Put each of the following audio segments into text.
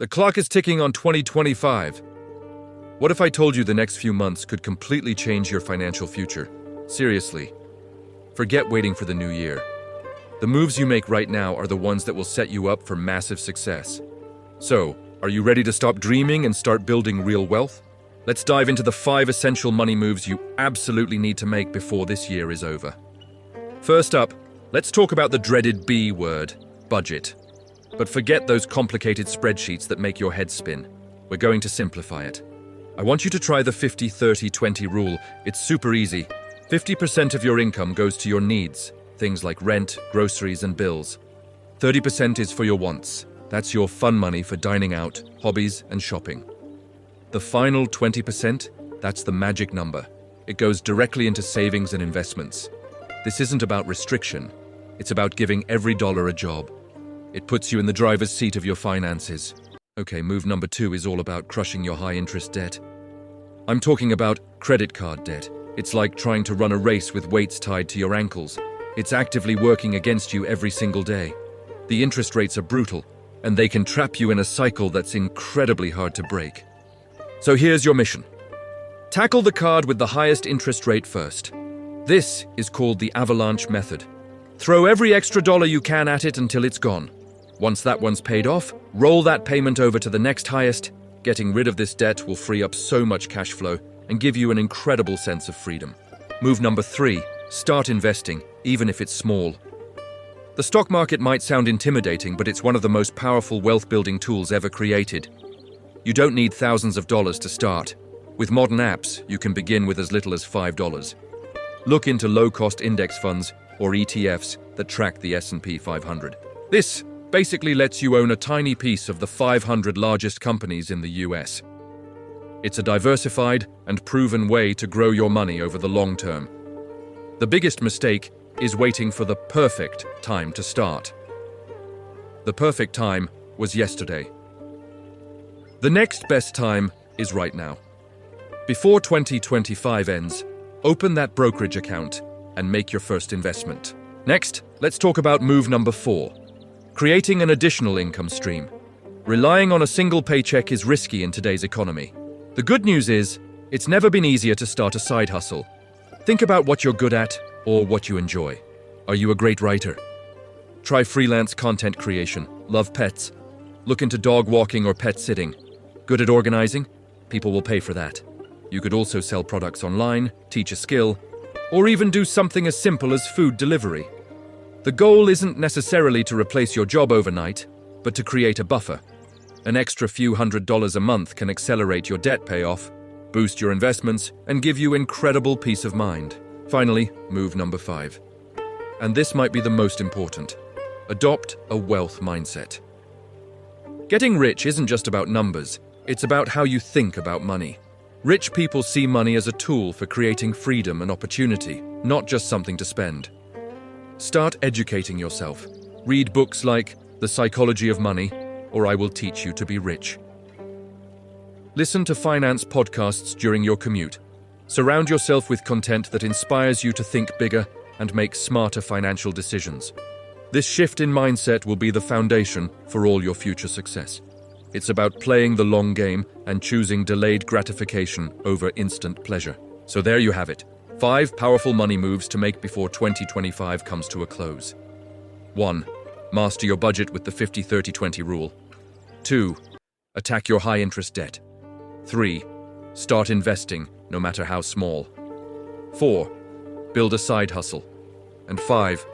The clock is ticking on 2025. What if I told you the next few months could completely change your financial future? Seriously. Forget waiting for the new year. The moves you make right now are the ones that will set you up for massive success. So, are you ready to stop dreaming and start building real wealth? Let's dive into the 5 essential money moves you absolutely need to make before this year is over. First up, let's talk about the dreaded B word, budget. But forget those complicated spreadsheets that make your head spin. We're going to simplify it. I want you to try the 50-30-20 rule. It's super easy. 50% of your income goes to your needs, things like rent, groceries, and bills. 30% is for your wants. That's your fun money for dining out, hobbies, and shopping. The final 20%, that's the magic number. It goes directly into savings and investments. This isn't about restriction. It's about giving every dollar a job. It puts you in the driver's seat of your finances. Okay, move number 2 is all about crushing your high-interest debt. I'm talking about credit card debt. It's like trying to run a race with weights tied to your ankles. It's actively working against you every single day. The interest rates are brutal, and they can trap you in a cycle that's incredibly hard to break. So here's your mission. Tackle the card with the highest interest rate first. This is called the avalanche method. Throw every extra dollar you can at it until it's gone. Once that one's paid off, roll that payment over to the next highest. Getting rid of this debt will free up so much cash flow and give you an incredible sense of freedom. Move number 3, start investing, even if it's small. The stock market might sound intimidating, but it's one of the most powerful wealth-building tools ever created. You don't need thousands of dollars to start. With modern apps, you can begin with as little as $5. Look into low-cost index funds or ETFs that track the S&P 500. This basically lets you own a tiny piece of the 500 largest companies in the US. It's a diversified and proven way to grow your money over the long term. The biggest mistake is waiting for the perfect time to start. The perfect time was yesterday. The next best time is right now. Before 2025 ends, open that brokerage account and make your first investment. Next, let's talk about move number 4. Creating an additional income stream. Relying on a single paycheck is risky in today's economy. The good news is, it's never been easier to start a side hustle. Think about what you're good at or what you enjoy. Are you a great writer? Try freelance content creation. Love pets? Look into dog walking or pet sitting. Good at organizing? People will pay for that. You could also sell products online, teach a skill, or even do something as simple as food delivery. The goal isn't necessarily to replace your job overnight, but to create a buffer. An extra few $100s a month can accelerate your debt payoff, boost your investments, and give you incredible peace of mind. Finally, move number 5. And this might be the most important. Adopt a wealth mindset. Getting rich isn't just about numbers, it's about how you think about money. Rich people see money as a tool for creating freedom and opportunity, not just something to spend. Start educating yourself. Read books like The Psychology of Money or I Will Teach You to Be Rich. Listen to finance podcasts during your commute. Surround yourself with content that inspires you to think bigger and make smarter financial decisions. This shift in mindset will be the foundation for all your future success. It's about playing the long game and choosing delayed gratification over instant pleasure. So there you have it. 5 powerful money moves to make before 2025 comes to a close. 1. Master your budget with the 50-30-20 rule. 2. Attack your high-interest debt. 3. Start investing, no matter how small. 4. Build a side hustle. And 5.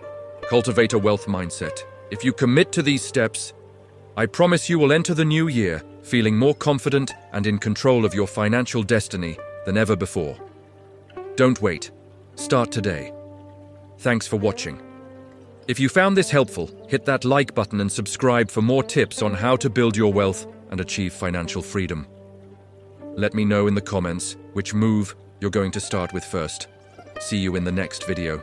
Cultivate a wealth mindset. If you commit to these steps, I promise you will enter the new year feeling more confident and in control of your financial destiny than ever before. Don't wait. Start today. Thanks for watching. If you found this helpful, hit that like button and subscribe for more tips on how to build your wealth and achieve financial freedom. Let me know in the comments which move you're going to start with first. See you in the next video.